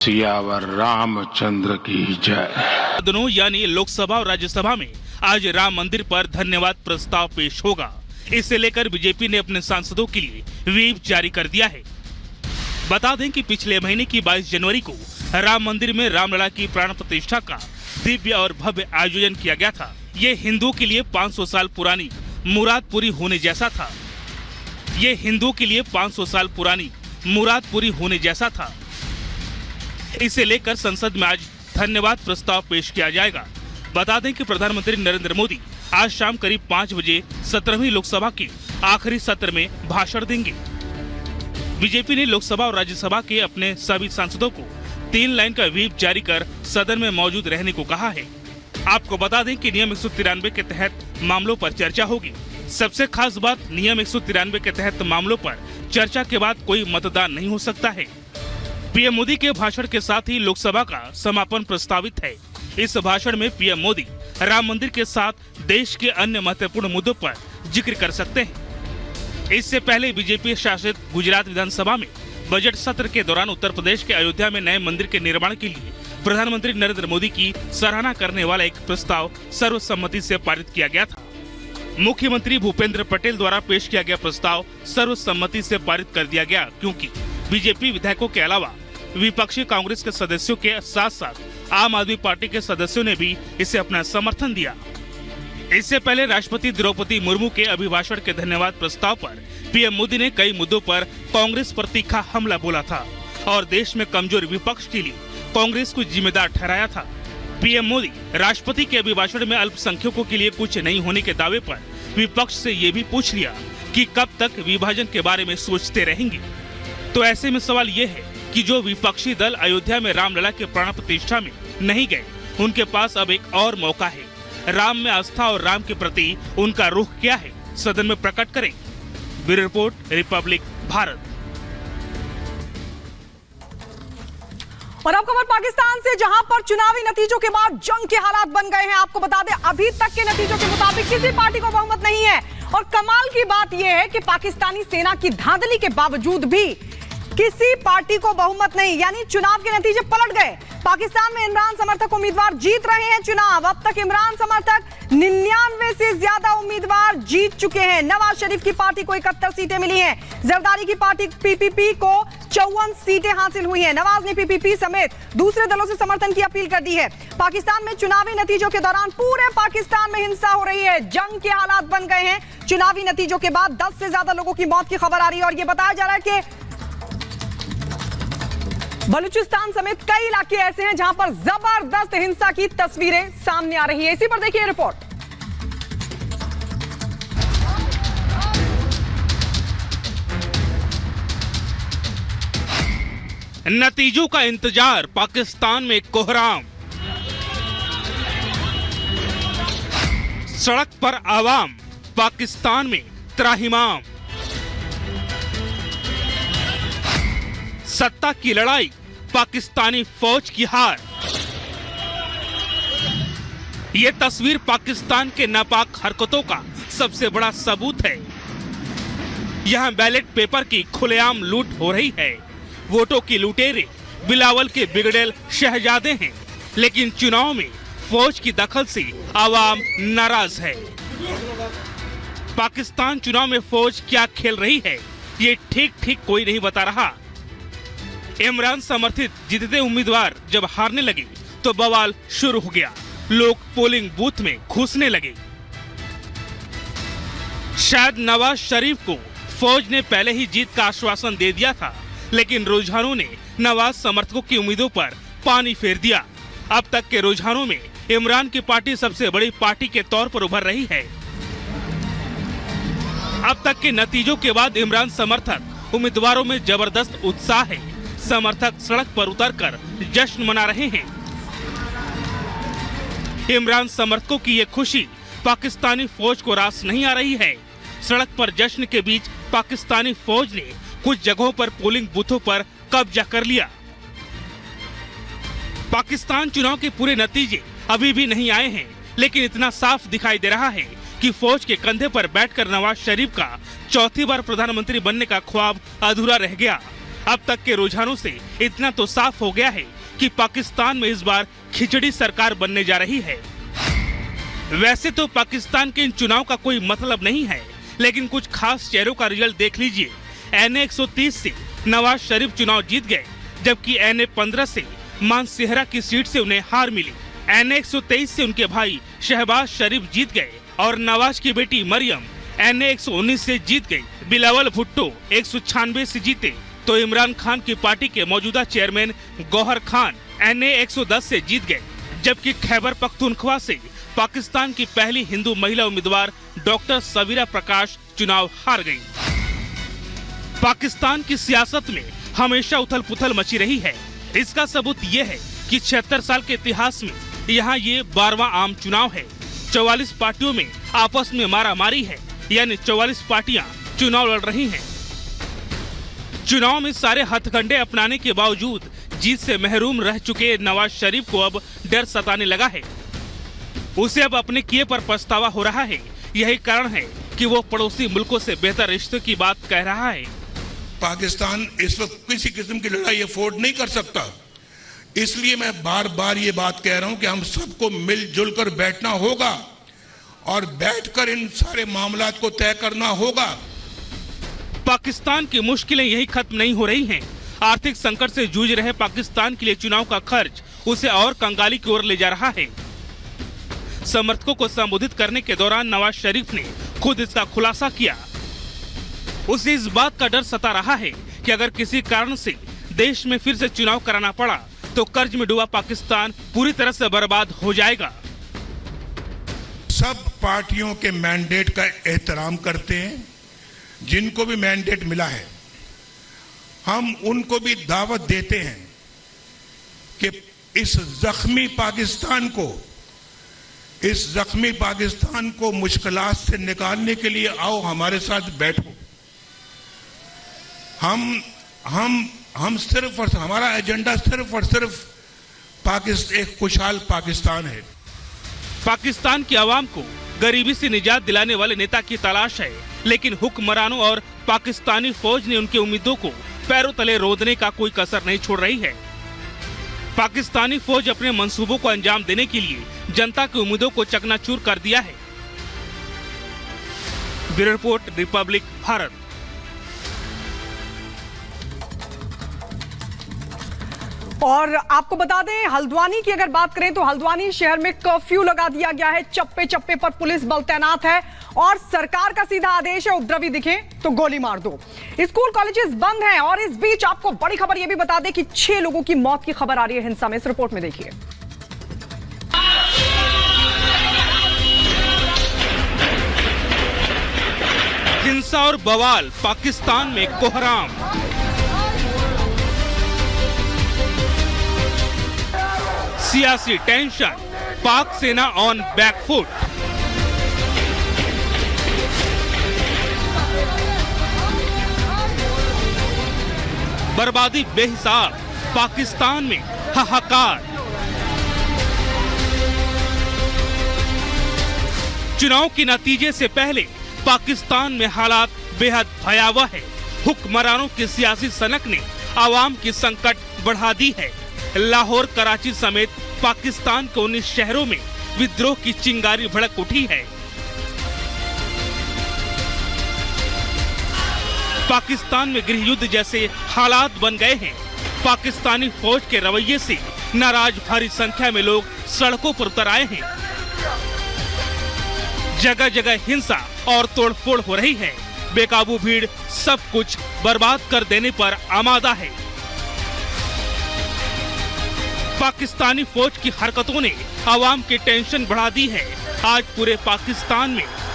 सियावर रामचंद्र की जय। दोनों यानी लोकसभा और राज्यसभा में आज राम मंदिर पर धन्यवाद प्रस्ताव पेश होगा। इसे लेकर बीजेपी ने अपने सांसदों के लिए व्हीप जारी कर दिया है। बता दें कि पिछले महीने की 22 जनवरी को राम मंदिर में रामलला की प्राण प्रतिष्ठा का दिव्य और भव्य आयोजन किया गया था। ये हिंदुओं के लिए 500 साल पुरानी मुराद पूरी होने जैसा था। ये हिंदुओं के लिए 500 साल पुरानी मुराद पूरी होने जैसा था। इसे लेकर संसद में आज धन्यवाद प्रस्ताव पेश किया जाएगा। बता दें कि प्रधानमंत्री नरेंद्र मोदी आज शाम करीब 5 बजे 17वीं लोकसभा के आखिरी सत्र में भाषण देंगे। बीजेपी ने लोकसभा और राज्यसभा के अपने सभी सांसदों को 3 लाइन का व्हीप जारी कर सदन में मौजूद रहने को कहा है। आपको बता दें कि नियम 193 के तहत मामलों पर चर्चा होगी। सबसे खास बात, नियम 193 के तहत मामलों पर चर्चा के बाद कोई मतदान नहीं हो सकता है। पीएम मोदी के भाषण के साथ ही लोकसभा का समापन प्रस्तावित है। इस भाषण में पीएम मोदी राम मंदिर के साथ देश के अन्य महत्वपूर्ण मुद्दों पर जिक्र कर सकते हैं। इससे पहले बीजेपी शासित गुजरात विधानसभा में बजट सत्र के दौरान उत्तर प्रदेश के अयोध्या में नए मंदिर के निर्माण के लिए प्रधानमंत्री नरेंद्र मोदी की सराहना करने वाला एक प्रस्ताव सर्वसम्मति से पारित किया गया था। मुख्यमंत्री भूपेंद्र पटेल द्वारा पेश किया गया प्रस्ताव सर्वसम्मति से पारित कर दिया गया, क्योंकि बीजेपी विधायकों के अलावा विपक्षी कांग्रेस के सदस्यों के साथ साथ आम आदमी पार्टी के सदस्यों ने भी इसे अपना समर्थन दिया। इससे पहले राष्ट्रपति द्रौपदी मुर्मू के अभिभाषण के धन्यवाद प्रस्ताव पर पीएम मोदी ने कई मुद्दों पर कांग्रेस पर तीखा हमला बोला था और देश में कमजोर विपक्ष के लिए कांग्रेस को जिम्मेदार ठहराया था। पीएम मोदी राष्ट्रपति के अभिभाषण में अल्पसंख्यकों के लिए कुछ नहीं होने के दावे पर विपक्ष से ये भी पूछ लिया कि कब तक विभाजन के बारे में सोचते रहेंगे। तो ऐसे में सवाल ये है कि जो विपक्षी दल अयोध्या में रामलला के प्राण प्रतिष्ठा में नहीं गए, उनके पास अब एक और मौका है। राम में आस्था और राम के प्रति उनका रुख क्या है, सदन में प्रकट करें। Bureau report, Republic Bharat. और अब खबर पाकिस्तान से, जहां पर चुनावी नतीजों के बाद जंग के हालात बन गए हैं। आपको बता दें, अभी तक के नतीजों के मुताबिक किसी पार्टी को बहुमत नहीं है। और कमाल की बात यह है कि पाकिस्तानी सेना की धांधली के बावजूद भी किसी पार्टी को बहुमत नहीं, यानी चुनाव के नतीजे पलट गए। पाकिस्तान में इमरान समर्थक उम्मीदवार जीत रहे हैं चुनाव। अब तक इमरान समर्थक 99 से ज्यादा उम्मीदवार जीत चुके हैं। नवाज शरीफ की पार्टी को 71 सीटें मिली हैं। जरदारी की पार्टी पीपीपी को 54 सीटें हासिल हुई हैं। नवाज ने पीपीपी समेत दूसरे दलों से समर्थन की अपील कर दी है। पाकिस्तान में चुनावी नतीजों के दौरान पूरे पाकिस्तान में हिंसा हो रही है। जंग के हालात बन गए हैं। चुनावी नतीजों के बाद 10 से ज्यादा लोगों की मौत की खबर आ रही है और यह बताया जा रहा है कि बलूचिस्तान समेत कई इलाके ऐसे हैं जहां पर जबरदस्त हिंसा की तस्वीरें सामने आ रही है। इसी पर देखिए रिपोर्ट। नतीजों का इंतजार, पाकिस्तान में कोहराम। सड़क पर आवाम, पाकिस्तान में त्राहिमाम। सत्ता की लड़ाई, पाकिस्तानी फौज की हार। ये तस्वीर पाकिस्तान के नापाक हरकतों का सबसे बड़ा सबूत है। यहां बैलेट पेपर की खुलेआम लूट हो रही है। वोटों की लुटेरे बिलावल के बिगड़ेल शहजादे हैं, लेकिन चुनाव में फौज की दखल से आवाम नाराज है। पाकिस्तान चुनाव में फौज क्या खेल रही है, ये ठीक कोई नहीं बता रहा। इमरान समर्थित जीतते उम्मीदवार जब हारने लगे तो बवाल शुरू हो गया। लोग पोलिंग बूथ में घुसने लगे। शायद नवाज शरीफ को फौज ने पहले ही जीत का आश्वासन दे दिया था, लेकिन रुझानों ने नवाज समर्थकों की उम्मीदों पर पानी फेर दिया। अब तक के रुझानों में इमरान की पार्टी सबसे बड़ी पार्टी के तौर पर उभर रही है। अब तक के नतीजों के बाद इमरान समर्थक उम्मीदवारों में जबरदस्त उत्साह है। समर्थक सड़क पर उतरकर जश्न मना रहे हैं। इमरान समर्थकों की ये खुशी पाकिस्तानी फौज को रास नहीं आ रही है। सड़क पर जश्न के बीच पाकिस्तानी फौज ने कुछ जगहों पर पोलिंग बूथों पर कब्जा कर लिया। पाकिस्तान चुनाव के पूरे नतीजे अभी भी नहीं आए हैं, लेकिन इतना साफ दिखाई दे रहा है कि फौज के कंधे पर बैठकर नवाज शरीफ का चौथी बार प्रधानमंत्री बनने का ख्वाब अधूरा रह गया। अब तक के रुझानों से इतना तो साफ हो गया है कि पाकिस्तान में इस बार खिचड़ी सरकार बनने जा रही है। वैसे तो पाकिस्तान के इन चुनाव का कोई मतलब नहीं है, लेकिन कुछ खास चेहरों का रिजल्ट देख लीजिए। NA 130 से नवाज शरीफ चुनाव जीत गए, जबकि NA 15 से मानसेहरा की सीट से उन्हें हार मिली। NA 123 से उनके भाई शहबाज शरीफ जीत गए और नवाज की बेटी मरियम NA 119 से जीत गई। बिलावल भुट्टो 196 से जीते, तो इमरान खान की पार्टी के मौजूदा चेयरमैन गौहर खान NA 110 से जीत गए, जबकि खैबर पख्तूनख्वा से पाकिस्तान की पहली हिंदू महिला उम्मीदवार डॉक्टर सबीरा प्रकाश चुनाव हार गईं। पाकिस्तान की सियासत में हमेशा उथल पुथल मची रही है। इसका सबूत ये है कि 76 साल के इतिहास में यहाँ ये 12वां आम चुनाव है। 44 पार्टियों में आपस में मारामारी है, यानी 44 पार्टियां चुनाव लड़ रही हैं। चुनाव में सारे हथकंडे अपनाने के बावजूद जीत से महरूम रह चुके नवाज शरीफ को अब डर सताने लगा है। उसे अब अपने किए पर पछतावा हो रहा है। यही कारण है कि वो पड़ोसी मुल्कों से बेहतर रिश्ते की बात कह रहा है। पाकिस्तान इस वक्त किसी किस्म की लड़ाई अफोर्ड नहीं कर सकता, इसलिए मैं बार बार ये बात कह रहा हूं कि हम सबको मिलजुल कर बैठना होगा और बैठकर इन सारे मामलात को तय करना होगा। पाकिस्तान की मुश्किलें यही खत्म नहीं हो रही हैं। आर्थिक संकट से जूझ रहे पाकिस्तान के लिए चुनाव का खर्च उसे और कंगाली की ओर ले जा रहा है। समर्थकों को संबोधित करने के दौरान नवाज शरीफ ने खुद इसका खुलासा किया। उसे इस बात का डर सता रहा है कि अगर किसी कारण से देश में फिर से चुनाव कराना पड़ा तो कर्ज में डूबा पाकिस्तान पूरी तरह से बर्बाद हो जाएगा। सब पार्टियों के मैंडेट का एहतराम करते हैं। जिनको भी मैंडेट मिला है, हम उनको भी दावत देते हैं कि इस जख्मी पाकिस्तान को मुश्किलात से निकालने के लिए आओ, हमारे साथ बैठो। हम सिर्फ और हमारा एजेंडा सिर्फ और सिर्फ एक खुशहाल पाकिस्तान है। पाकिस्तान की आवाम को गरीबी से निजात दिलाने वाले नेता की तलाश है, लेकिन हुक्मरानों और पाकिस्तानी फौज ने उनकी उम्मीदों को पैरों तले रोदने का कोई कसर नहीं छोड़ रही है। पाकिस्तानी फौज अपने मंसूबों को अंजाम देने के लिए जनता की उम्मीदों को चकनाचूर कर दिया है। Bureau report, Republic Bharat. और आपको बता दें, हल्द्वानी की अगर बात करें तो हल्द्वानी शहर में कर्फ्यू लगा दिया गया है। चप्पे चप्पे पर पुलिस बल तैनात है और सरकार का सीधा आदेश है, उपद्रवी दिखे तो गोली मार दो। स्कूल कॉलेजेस बंद हैं और इस बीच आपको बड़ी खबर यह भी बता दें कि 6 लोगों की मौत की खबर आ रही है हिंसा में। इस रिपोर्ट में देखिए। हिंसा और बवाल, पाकिस्तान में कोहराम। सियासी टेंशन, पाक सेना ऑन बैकफुट। बर्बादी बेहिसाब, पाकिस्तान में हाहाकार। चुनाव के नतीजे से पहले पाकिस्तान में हालात बेहद भयावह है। हुक्मरानों की सियासी सनक ने आवाम की संकट बढ़ा दी है। लाहौर, कराची समेत पाकिस्तान के 19 शहरों में विद्रोह की चिंगारी भड़क उठी है। पाकिस्तान में गृह युद्ध जैसे हालात बन गए हैं। पाकिस्तानी फौज के रवैये से नाराज भारी संख्या में लोग सड़कों पर उतर आए हैं। जगह जगह हिंसा और तोड़फोड़ हो रही है। बेकाबू भीड़ सब कुछ बर्बाद कर देने पर आमादा है। पाकिस्तानी फौज की हरकतों ने आवाम की टेंशन बढ़ा दी है। आज पूरे पाकिस्तान में